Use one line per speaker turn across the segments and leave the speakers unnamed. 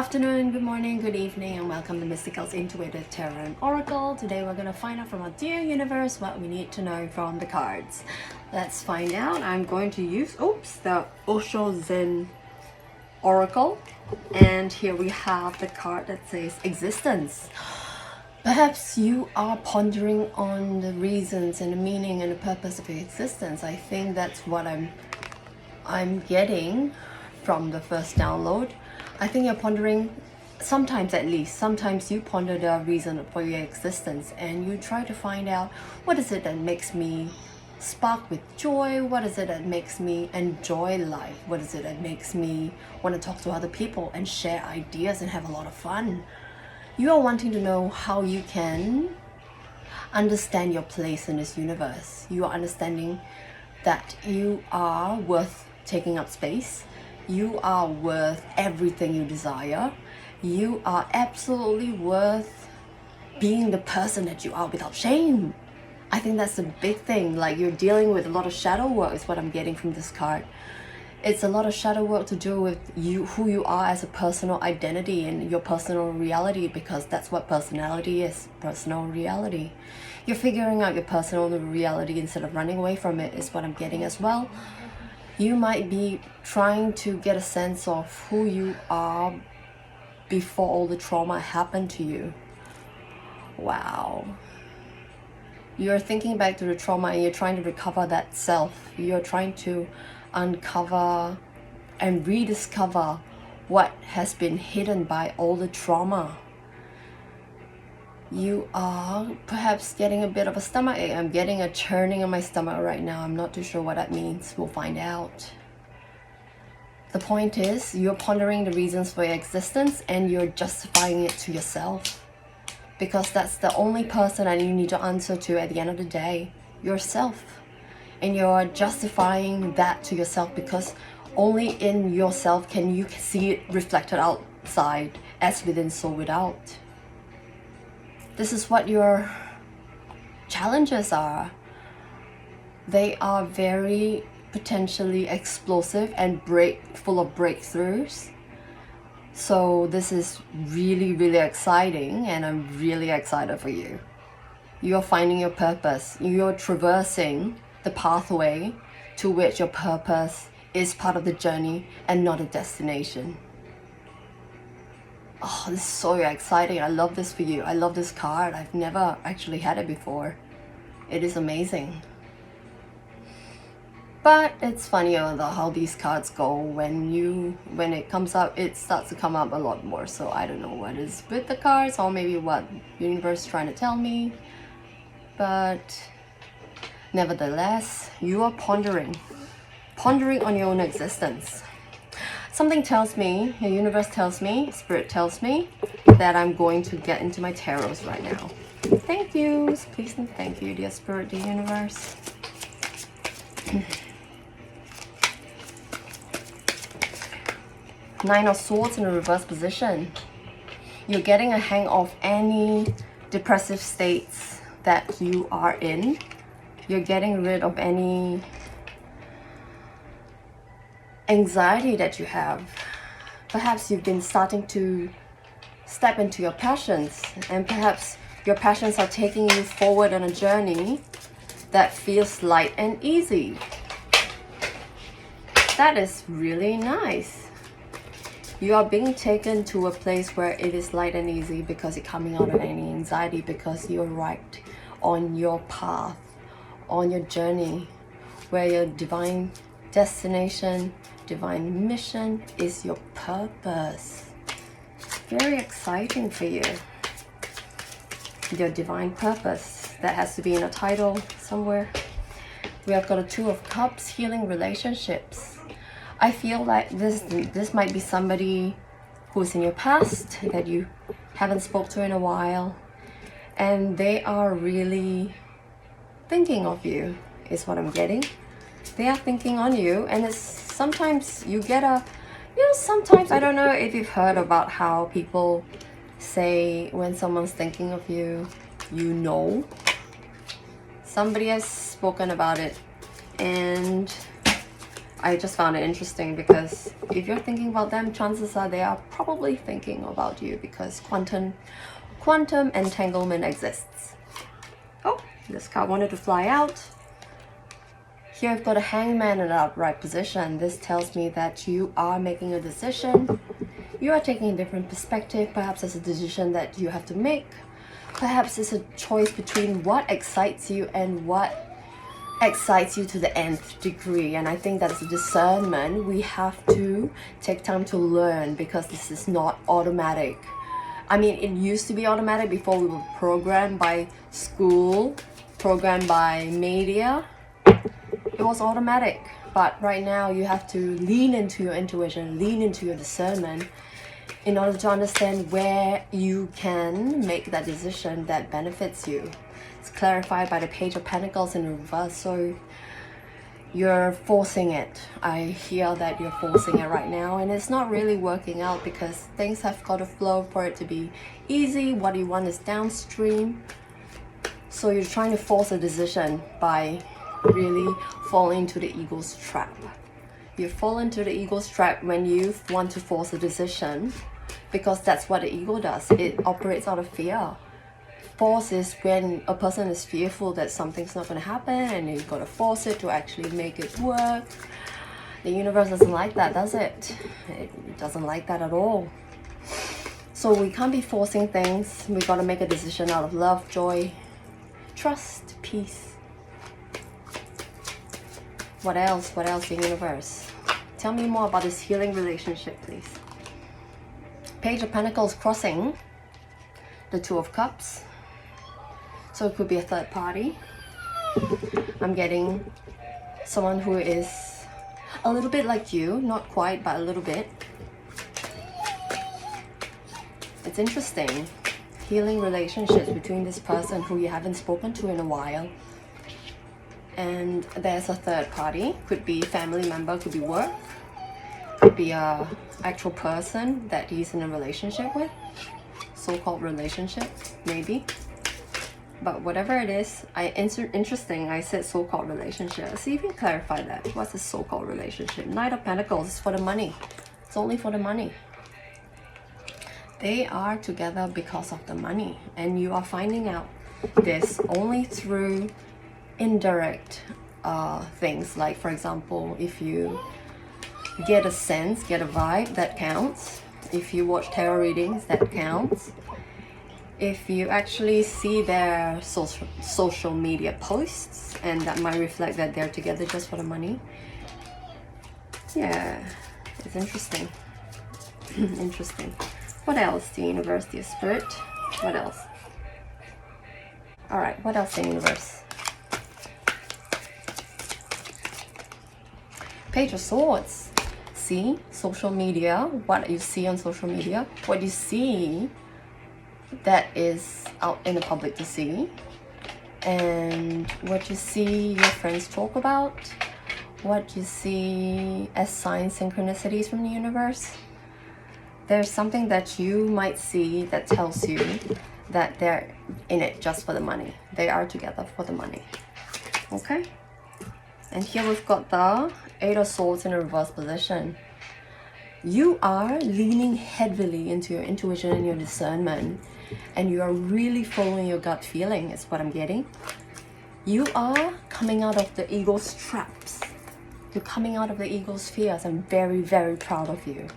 afternoon, good morning, good evening, and welcome to Mystical's Intuitive Tarot and Oracle. Today we're going to find out from our dear universe what we need to know from the cards. Let's find out. I'm going to use, the Osho Zen Oracle. And here we have the card that says existence. Perhaps you are pondering on the reasons and the meaning and the purpose of your existence. I think that's what I'm getting from the first download. I think you're pondering, sometimes at least, sometimes you ponder the reason for your existence and you try to find out what is it that makes me spark with joy, what is it that makes me enjoy life, what is it that makes me want to talk to other people and share ideas and have a lot of fun. You are wanting to know how you can understand your place in this universe. You are understanding that you are worth taking up space. You are worth everything you desire. You are absolutely worth being the person that you are without shame. I think that's a big thing. Like, you're dealing with a lot of shadow work is what I'm getting from this card. It's a lot of shadow work to do with you, who you are as a personal identity and your personal reality, because that's what personality is, personal reality. You're figuring out your personal reality instead of running away from it is what I'm getting as well. You might be trying to get a sense of who you are before all the trauma happened to you. Wow. You're thinking back to the trauma and you're trying to recover that self. You're trying to uncover and rediscover what has been hidden by all the trauma. You are perhaps getting a bit of a stomach ache. I'm getting a churning in my stomach right now. I'm not too sure what that means. We'll find out. The point is, you're pondering the reasons for your existence and you're justifying it to yourself. Because that's the only person that you need to answer to at the end of the day. Yourself. And you're justifying that to yourself because only in yourself can you see it reflected outside, as within, so without. This is what your challenges are. They are very potentially explosive and full of breakthroughs. So this is really, really exciting, and I'm really excited for you. You're finding your purpose. You're traversing the pathway to which your purpose is part of the journey and not a destination. Oh, this is so exciting. I love this for you. I love this card. I've never actually had it before. It is amazing. But it's funny how these cards go. When it comes up, it starts to come up a lot more. So I don't know what is with the cards, or maybe what the universe is trying to tell me. But nevertheless, you are pondering on your own existence. Something tells me, the universe tells me, spirit tells me that I'm going to get into my tarots right now. Thank you. Please and thank you, dear spirit, dear universe. Nine of Swords in a reverse position. You're getting a hang of any depressive states that you are in. You're getting rid of any anxiety that you have. Perhaps you've been starting to step into your passions, and perhaps your passions are taking you forward on a journey that feels light and easy. That is really nice. You are being taken to a place where it is light and easy because you're coming out of any anxiety, because you're right on your path, on your journey, where your divine destination, divine mission is your purpose. Very exciting for you. Your divine purpose. That has to be in a title somewhere. We have got a Two of Cups, healing relationships. I feel like this might be somebody who's in your past that you haven't spoke to in a while, and they are really thinking of you is what I'm getting. They are thinking on you, and it's sometimes you get sometimes, I don't know if you've heard about how people say when someone's thinking of you, you know. Somebody has spoken about it, and I just found it interesting because if you're thinking about them, chances are they are probably thinking about you because quantum entanglement exists. Oh, this card wanted to fly out. Here I've got a hangman in an upright position. This tells me that you are making a decision. You are taking a different perspective. Perhaps it's a decision that you have to make. Perhaps it's a choice between what excites you and what excites you to the nth degree. And I think that's a discernment. We have to take time to learn because this is not automatic. I mean, it used to be automatic before we were programmed by school, programmed by media. It was automatic, but right now you have to lean into your intuition, lean into your discernment in order to understand where you can make that decision that benefits you. It's clarified by the Page of Pentacles in reverse, so you're forcing it. I hear that you're forcing it right now, and it's not really working out because things have got to flow for it to be easy. What you want is downstream, so you're trying to force a decision by really fall into the ego's trap. You fall into the ego's trap when you want to force a decision because that's what the ego does. It operates out of fear. Force is when a person is fearful that something's not going to happen and you've got to force it to actually make it work. The universe doesn't like that, does it? It doesn't like that at all. So we can't be forcing things. We've got to make a decision out of love, joy, trust, peace. What else? What else, the universe? Tell me more about this healing relationship, please. Page of Pentacles crossing the Two of Cups. So it could be a third party. I'm getting someone who is a little bit like you, not quite, but a little bit. It's interesting. Healing relationships between this person who you haven't spoken to in a while. And there's a third party, could be family member, could be work, could be a actual person that he's in a relationship with, so-called relationship, maybe. But whatever it is, interesting, I said so-called relationship. Let's see if you can clarify that. What's a so-called relationship? Knight of Pentacles is for the money. It's only for the money. They are together because of the money, and you are finding out this only through indirect things, like for example, if you get a sense, get a vibe, that counts. If you watch tarot readings, that counts. If you actually see their social media posts, and that might reflect that they're together just for the money. Yeah, it's interesting. Interesting. What else, the universe, the spirit? What else? All right, what else, the universe? Page of Swords. See, social media, what you see on social media, what you see that is out in the public to see, and what you see your friends talk about, what you see as signs, synchronicities from the universe. There's something that you might see that tells you that they're in it just for the money. They are together for the money. Okay? And here we've got the Eight of Swords in a reverse position. You are leaning heavily into your intuition and your discernment, and you are really following your gut feeling, is what I'm getting. You are coming out of the ego's traps. You're coming out of the ego's fears. I'm very, very proud of you.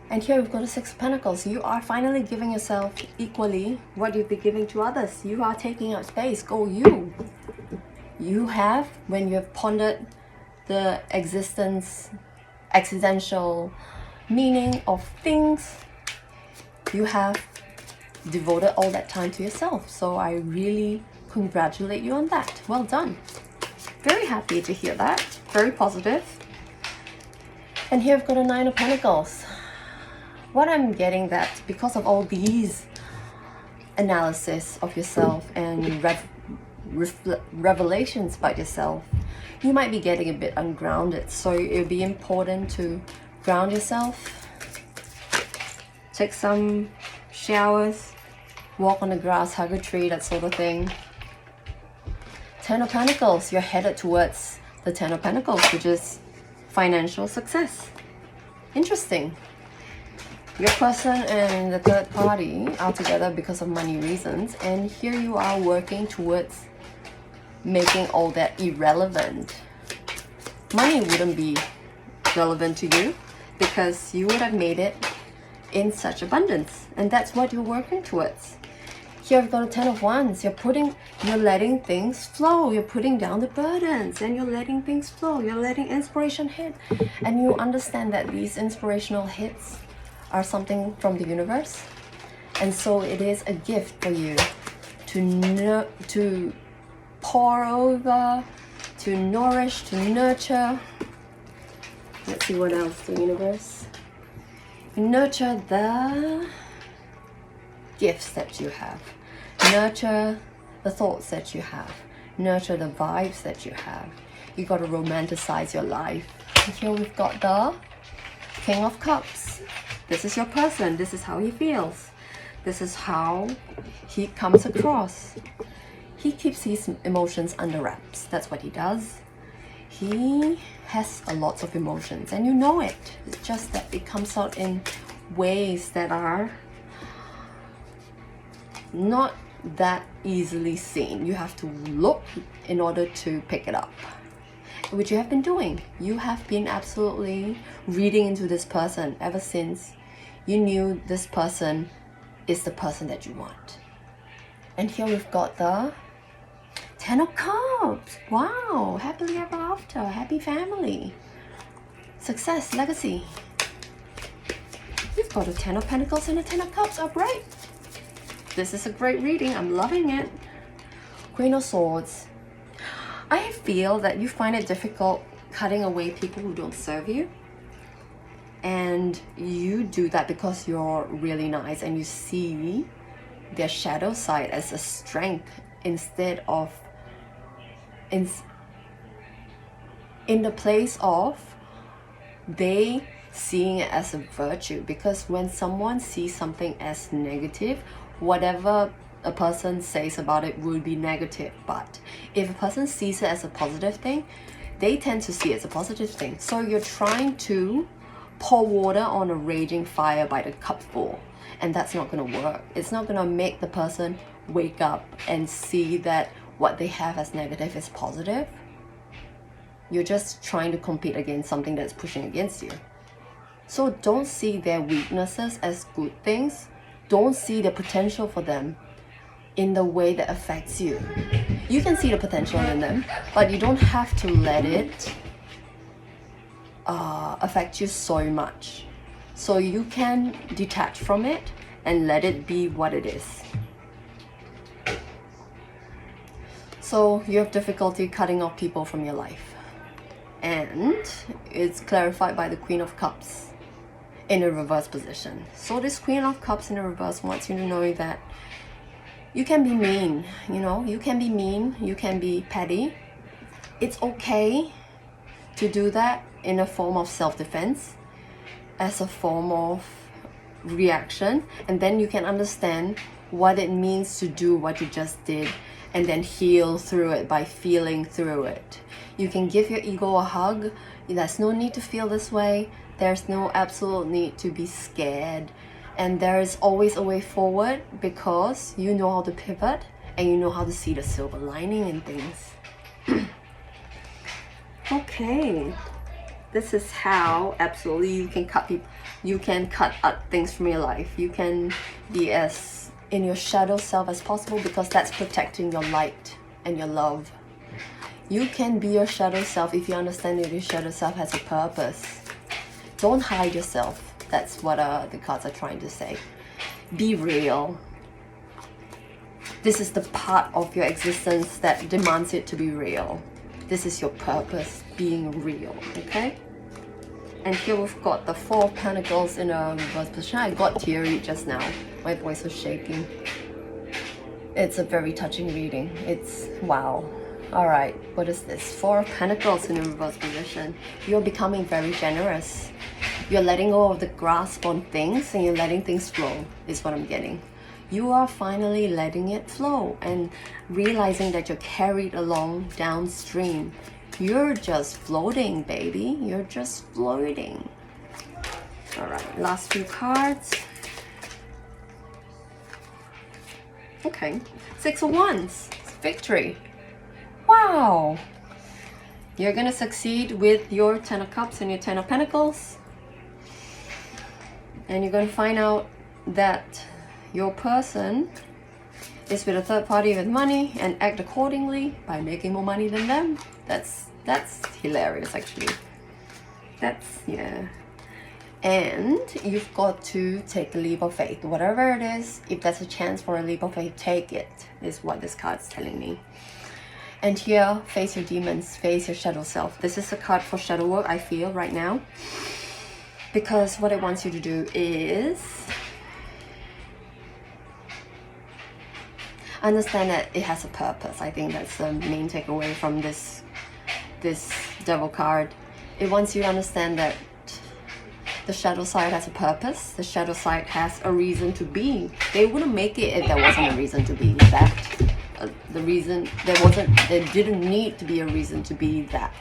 And here we've got the Six of Pentacles. You are finally giving yourself equally what you've been giving to others. You are taking up space. Go you. You have, when you have pondered the existential meaning of things, you have devoted all that time to yourself. So I really congratulate you on that. Well done. Very happy to hear that. Very positive. And here I've got a Nine of Pentacles. What I'm getting that because of all these analysis of yourself and revelations about yourself, you might be getting a bit ungrounded. So it would be important to ground yourself, take some showers, walk on the grass, hug a tree, that sort of thing. Ten of Pentacles, you're headed towards the Ten of Pentacles, which is financial success. Interesting. Your person and the third party are together because of money reasons, and here you are working towards making all that irrelevant. Money wouldn't be relevant to you because you would have made it in such abundance, and that's what you're working towards. Here we've got a 10 of Wands. You're letting things flow. You're putting down the burdens and you're letting things flow. You're letting inspiration hit, and you understand that these inspirational hits are something from the universe, and so it is a gift for you to pour over, to nourish, to nurture. Let's see what else the universe. Nurture the gifts that you have. Nurture the thoughts that you have. Nurture the vibes that you have. You got to romanticize your life. And here we've got the King of Cups. This is your person. This is how he feels. This is how he comes across. He keeps his emotions under wraps. That's what he does. He has a lot of emotions, and you know it. It's just that it comes out in ways that are not that easily seen. You have to look in order to pick it up, which you have been doing. You have been absolutely reading into this person ever since you knew this person is the person that you want. And here we've got the 10 of Cups. Wow, happily ever after, happy family, success, legacy. We've got a 10 of Pentacles and a 10 of Cups upright. This is a great reading. I'm loving it. Queen of Swords. I feel that you find it difficult cutting away people who don't serve you. And you do that because you're really nice and you see their shadow side as a strength instead of in the place of they seeing it as a virtue. Because when someone sees something as negative, whatever a person says about it will be negative. But if a person sees it as a positive thing, they tend to see it as a positive thing. So you're trying to pour water on a raging fire by the cupful, and that's not going to work. It's not going to make the person wake up and see that what they have as negative is positive. You're just trying to compete against something that's pushing against you. So don't see their weaknesses as good things. Don't see the potential for them in the way that affects you. You can see the potential in them, but you don't have to let it affect you so much. So you can detach from it and let it be what it is. So you have difficulty cutting off people from your life, and it's clarified by the Queen of Cups in a reverse position. So this Queen of Cups in a reverse wants you to know that you can be mean, you can be mean, you can be petty. It's okay to do that in a form of self-defense, as a form of reaction, and then you can understand what it means to do what you just did and then heal through it by feeling through it. You can give your ego a hug. There's no need to feel this way. There's no absolute need to be scared, and there is always a way forward because you know how to pivot and you know how to see the silver lining in things. Okay, this is how absolutely you can cut people. You can cut things from your life. You can be as in your shadow self as possible, because that's protecting your light and your love. You can be your shadow self if you understand that your shadow self has a purpose. Don't hide yourself. That's what the cards are trying to say. Be real. This is the part of your existence that demands it to be real. This is your purpose, being real, okay? And here we've got the Four of Pentacles in a reverse position. I got teary just now. My voice was shaking. It's a very touching reading. It's wow. Alright, what is this? Four of Pentacles in a reverse position. You're becoming very generous. You're letting go of the grasp on things and you're letting things flow, is what I'm getting. You are finally letting it flow and realizing that you're carried along downstream. You're just floating, baby. You're just floating. All right, last few cards. Okay, Six of Wands, victory. Wow. You're gonna succeed with your Ten of Cups and your Ten of Pentacles. And you're gonna find out that your person is with a third party with money and act accordingly by making more money than them. That's hilarious, actually. Yeah. And you've got to take a leap of faith. Whatever it is, if there's a chance for a leap of faith, take it, is what this card's telling me. And here, face your demons, face your shadow self. This is a card for shadow work, I feel, right now. Because what it wants you to do is understand that it has a purpose. I think that's the main takeaway from this devil card. It wants you to understand that the shadow side has a purpose. The shadow side has a reason to be. They wouldn't make it if there wasn't a reason to be that. There didn't need to be a reason to be that.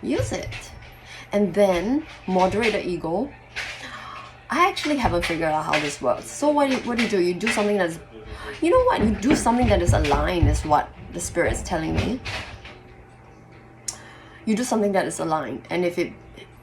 Use it. And then moderate the ego. I actually haven't figured out how this works. So what do you do? You do something that's, you know what? You do something that is aligned, is what the spirit is telling me. You do something that is aligned, and if it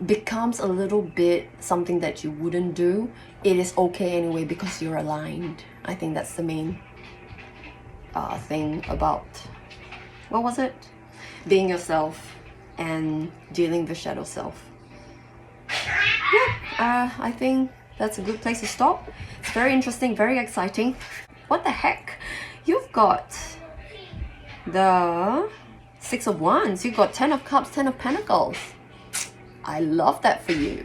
becomes a little bit something that you wouldn't do, it is okay anyway because you're aligned. I think that's the main thing about, what was it? Being yourself and dealing with shadow self. Yeah, I think that's a good place to stop. It's very interesting, very exciting. What the heck? You've got the Six of Wands, you've got Ten of Cups, Ten of Pentacles. I love that for you.